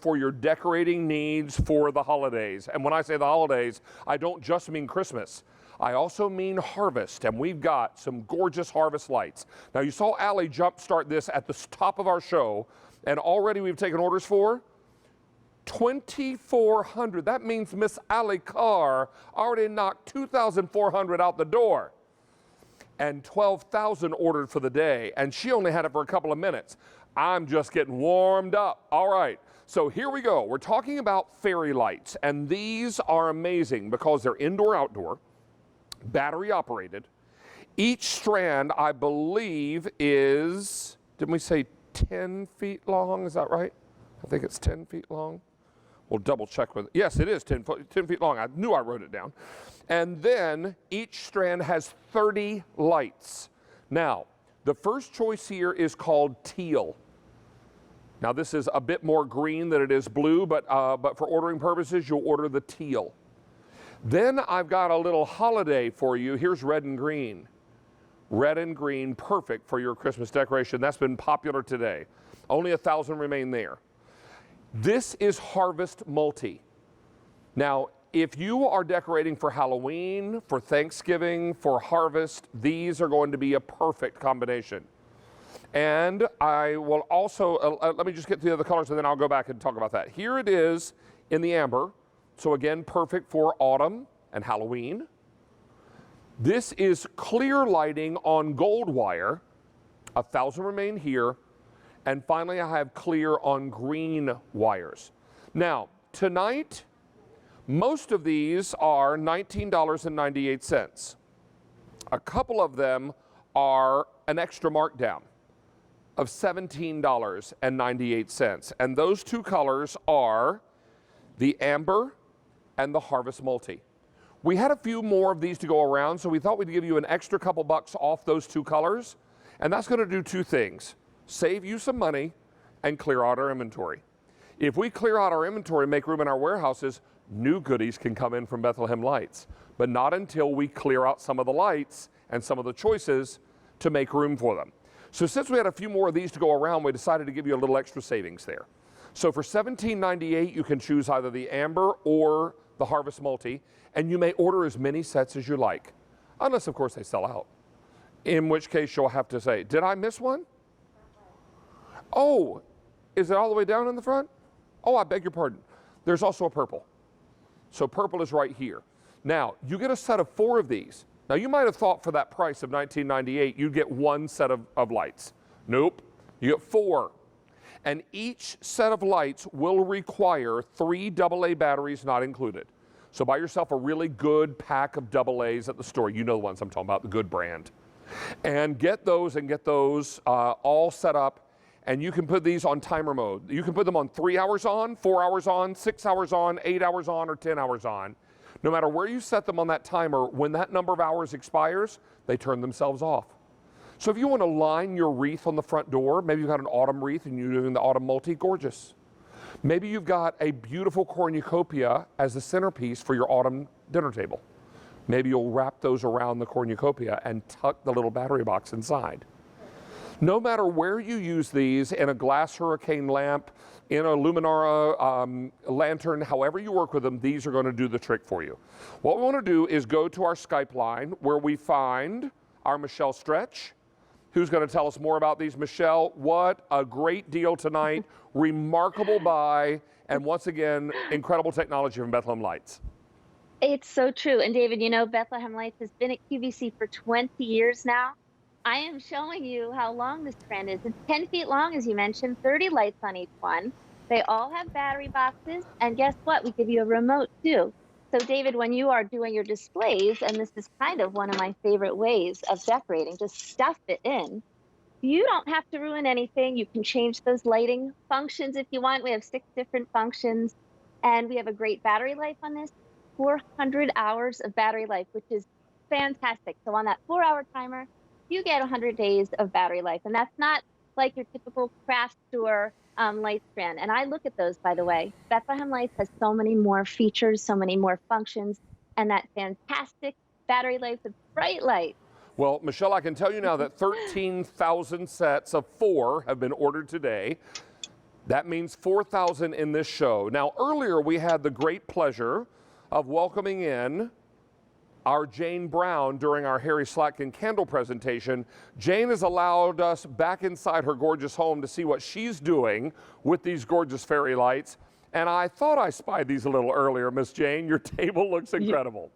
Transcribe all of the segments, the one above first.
for your decorating needs for the holidays. And when I say the holidays, I don't just mean Christmas. I also mean harvest, and we've got some gorgeous harvest lights. Now, you saw Allie jumpstart this at the top of our show, and already we've taken orders for 2,400. That means Miss Allie Carr already knocked 2,400 out the door, and 12,000 ordered for the day, and she only had it for a couple of minutes. I'm just getting warmed up. All right, so here we go. We're talking about fairy lights, and these are amazing because they're indoor-outdoor, battery operated. Each strand, I believe, is, didn't we say 10 feet long? Is that right? I think it's 10 feet long. We'll double check with it. Yes, it is 10 feet long. I knew I wrote it down. And then each strand has 30 lights. Now, the first choice here is called Teal. Now, this is a bit more green than it is blue, but for ordering purposes, you'll order the Teal. Then I've got a little holiday for you. Here's red and green. Red and green, perfect for your Christmas decoration. That's been popular today. Only 1,000 remain there. This is Harvest Multi. Now, if you are decorating for Halloween, for Thanksgiving, for Harvest, these are going to be a perfect combination. And I will also, let me just get to the other colors and then I'll go back and talk about that. Here it is in the amber. So again, perfect for autumn and Halloween. This is clear lighting on gold wire. 1,000 remain here. And finally, I have clear on green wires. Now, tonight, most of these are $19.98. A couple of them are an extra markdown of $17.98. And those two colors are the amber and the Harvest Multi. We had a few more of these to go around, so we thought we'd give you an extra couple bucks off those two colors. And that's going to do two things: save you some money and clear out our inventory. If we clear out our inventory and make room in our warehouses, new goodies can come in from Bethlehem Lights, but not until we clear out some of the lights and some of the choices to make room for them. So since we had a few more of these to go around, we decided to give you a little extra savings there. So for $17.98, you can choose either the amber or the Harvest Multi, and you may order as many sets as you like, unless, of course, they sell out, in which case you'll have to say, did I miss one? Oh, is it all the way down in the front? Oh, I beg your pardon. There's also a purple. So purple is right here. Now, you get a set of 4 of these. Now, you might have thought for that price of $19.98, you'd get 1 set of lights. Nope, you get 4. And each set of lights will require 3 AA batteries not included. So buy yourself a really good pack of AA's at the store. You know the ones I'm talking about, the good brand. And get those all set up. And you can put these on timer mode. You can put them on 3 hours on, 4 hours on, 6 hours on, 8 hours on, or 10 hours on. No matter where you set them on that timer, when that number of hours expires, they turn themselves off. So if you want to line your wreath on the front door, maybe you've got an autumn wreath and you're doing the autumn multi, gorgeous. Maybe you've got a beautiful cornucopia as the centerpiece for your autumn dinner table. Maybe you'll wrap those around the cornucopia and tuck the little battery box inside. No matter where you use these, in a glass hurricane lamp, in a Luminara lantern, however you work with them, these are going to do the trick for you. What we want to do is go to our Skype line where we find our Michelle Stretch, who's going to tell us more about these. Michelle, what a great deal tonight. Remarkable buy, and once again, incredible technology from Bethlehem Lights. It's so true. And David, you know, Bethlehem Lights has been at QVC for 20 years now. I am showing you how long this strand is. It's 10 feet long, as you mentioned, 30 lights on each one. They all have battery boxes, and guess what? We give you a remote too. So David, when you are doing your displays, and this is kind of one of my favorite ways of decorating, just stuff it in. You don't have to ruin anything. You can change those lighting functions if you want. We have 6 different functions, and we have a great battery life on this, 400 hours of battery life, which is fantastic. So on that 4-hour timer, you get 100 days of battery life, and that's not like your typical craft store light strand. And I look at those, by the way. Bethlehem Lights has so many more features, so many more functions, and that fantastic battery life with bright light. Well, Michelle, I can tell you now that 13,000 sets of 4 have been ordered today. That means 4,000 in this show. Now, earlier we had the great pleasure of welcoming in our Jane Brown during our Harry Slatkin candle presentation. Jane has allowed us back inside her gorgeous home to see what she's doing with these gorgeous fairy lights. And I thought I spied these a little earlier, Miss Jane. Your table looks incredible.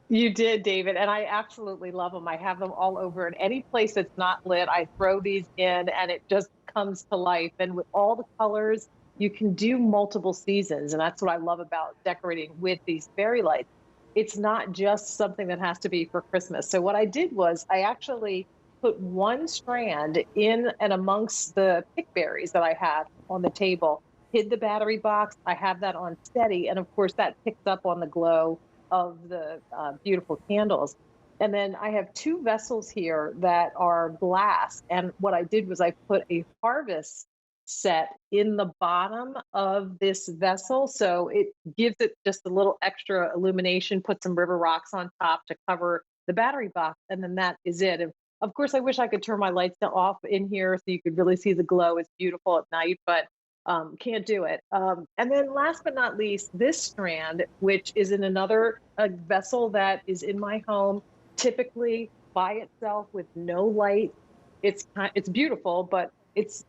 You did, David, and I absolutely love them. I have them all over, and any place that's not lit, I throw these in, and it just comes to life. And with all the colors, you can do multiple seasons, and that's what I love about decorating with these fairy lights. It's not just something that has to be for Christmas. So what I did was I actually put one strand in and amongst the pickberries that I have on the table, hid the battery box. I have that on steady, and of course that picks up on the glow of the beautiful candles. And then I have two vessels here that are glass. And what I did was I put a harvest set in the bottom of this vessel. So it gives it just a little extra illumination, put some river rocks on top to cover the battery box. And then that is it. And of course, I wish I could turn my lights off in here so you could really see the glow. It's beautiful at night, but can't do it. And then last but not least, this strand, which is in another vessel that is in my home, typically by itself with no light. It's beautiful, but it's,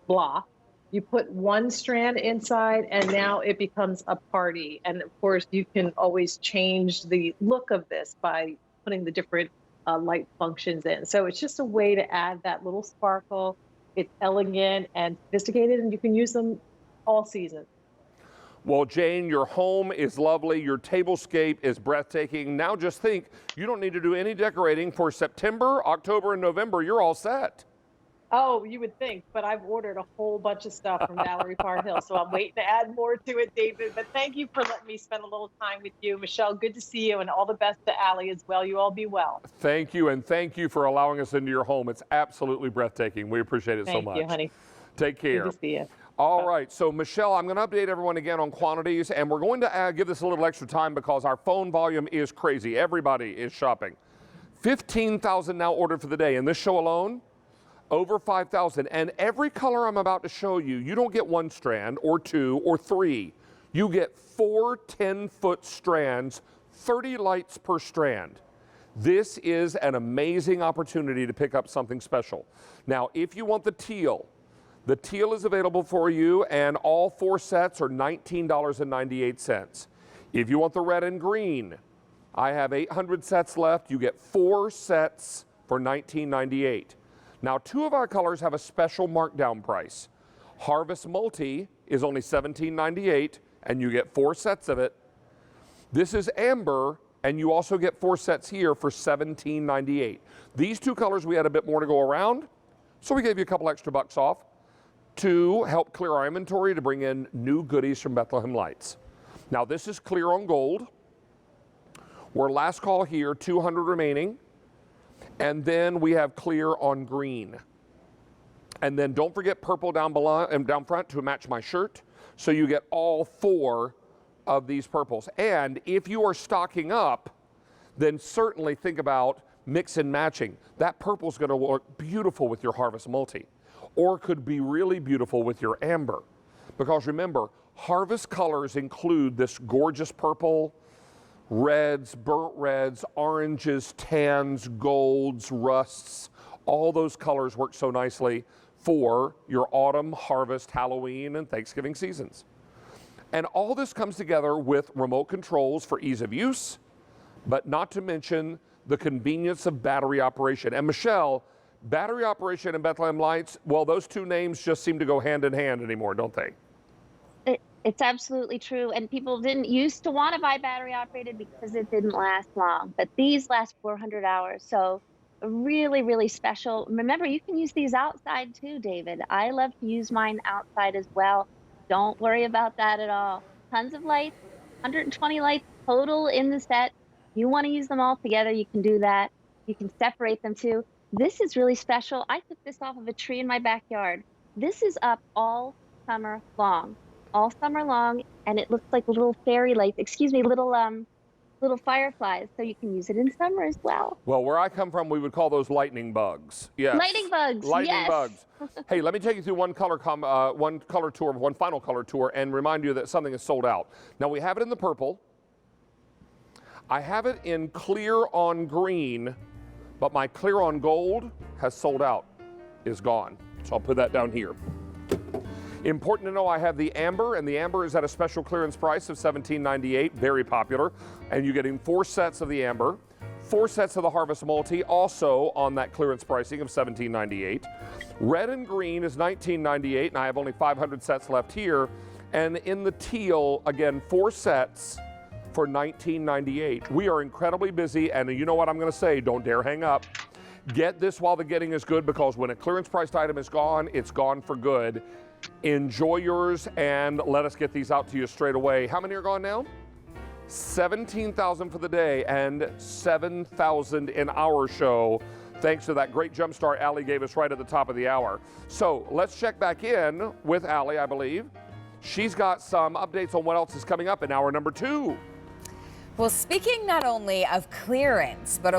blah. You put one strand inside and now it becomes a party. And of course, you can always change the look of this by putting the different light functions in. So it's just a way to add that little sparkle. It's elegant and sophisticated, and you can use them all season. Well, Jane, your home is lovely. Your tablescape is breathtaking. Now just think, you don't need to do any decorating for September, October, and November. You're all set. Oh, you would think, but I've ordered a whole bunch of stuff from Valerie Parr Hill, so I'm waiting to add more to it, David. But thank you for letting me spend a little time with you. Michelle, good to see you, and all the best to Allie as well. You all be well. Thank you, and thank you for allowing us into your home. It's absolutely breathtaking. We appreciate it so much. Thank you, honey. Take care. Good to see you. All right, so Michelle, I'm going to update everyone again on quantities, and we're going to give this a little extra time because our phone volume is crazy. Everybody is shopping. 15,000 now ordered for the day. In this show alone, over 5,000. And every color I'm about to show you, you don't get one strand or two or three. You get 4 10-foot strands, 30 lights per strand. This is an amazing opportunity to pick up something special. Now, if you want the teal is available for you, and all 4 sets are $19.98. If you want the red and green, I have 800 sets left. You get 4 sets for $19.98. Now, 2 of our colors have a special markdown price. Harvest Multi is only $17.98, and you get 4 sets of it. This is Amber, and you also get 4 sets here for $17.98. These 2 colors, we had a bit more to go around, so we gave you a couple extra bucks off to help clear our inventory to bring in new goodies from Bethlehem Lights. Now, this is clear on gold. We're last call here, 200 remaining. And then we have clear on green. And then don't forget purple down below and down front to match my shirt. So you get all 4 of these purples. And if you are stocking up, then certainly think about mix and matching. That purple is going to look beautiful with your Harvest Multi, or could be really beautiful with your amber. Because remember, Harvest colors include this gorgeous purple, reds, burnt reds, oranges, tans, golds, rusts. All those colors work so nicely for your autumn, harvest, Halloween, and Thanksgiving seasons. And all this comes together with remote controls for ease of use, but not to mention the convenience of battery operation. And Michelle, battery operation and Bethlehem Lights, well, those 2 names just seem to go hand in hand anymore, don't they? It's absolutely true. And people didn't used to want to buy battery operated because it didn't last long. But these last 400 hours. So really, really special. Remember, you can use these outside too, David. I love to use mine outside as well. Don't worry about that at all. Tons of lights, 120 lights total in the set. You want to use them all together, you can do that. You can separate them too. This is really special. I took this off of a tree in my backyard. This is up all summer long. And it looks like little fairy lights, little little fireflies, so you can use it in summer as well. Well, where I come from, we would call those lightning bugs. Yes. Lightning bugs. Lightning yes. bugs. Hey, let me take you through one final color tour, and remind you that something is sold out. Now, we have it in the purple. I have it in clear on green, but my clear on gold has sold out, is gone. So I'll put that down here. Important to know, I have the amber, and the amber is at a special clearance price of $17.98, very popular. And you're getting 4 sets of the amber, 4 sets of the Harvest Multi, also on that clearance pricing of $17.98. Red and green is $19.98, and I have only 500 sets left here. And in the teal, again, 4 sets for $19.98. We are incredibly busy, and you know what I'm going to say, don't dare hang up. Get this while the getting is good, because when a clearance priced item is gone, it's gone for good. Enjoy yours, and let us get these out to you straight away. How many are gone now? 17,000 for the day and 7,000 in our show, thanks to that great jump start Allie gave us right at the top of the hour. So let's check back in with Allie, I believe. She's got some updates on what else is coming up in hour number 2. Well, speaking not only of clearance, but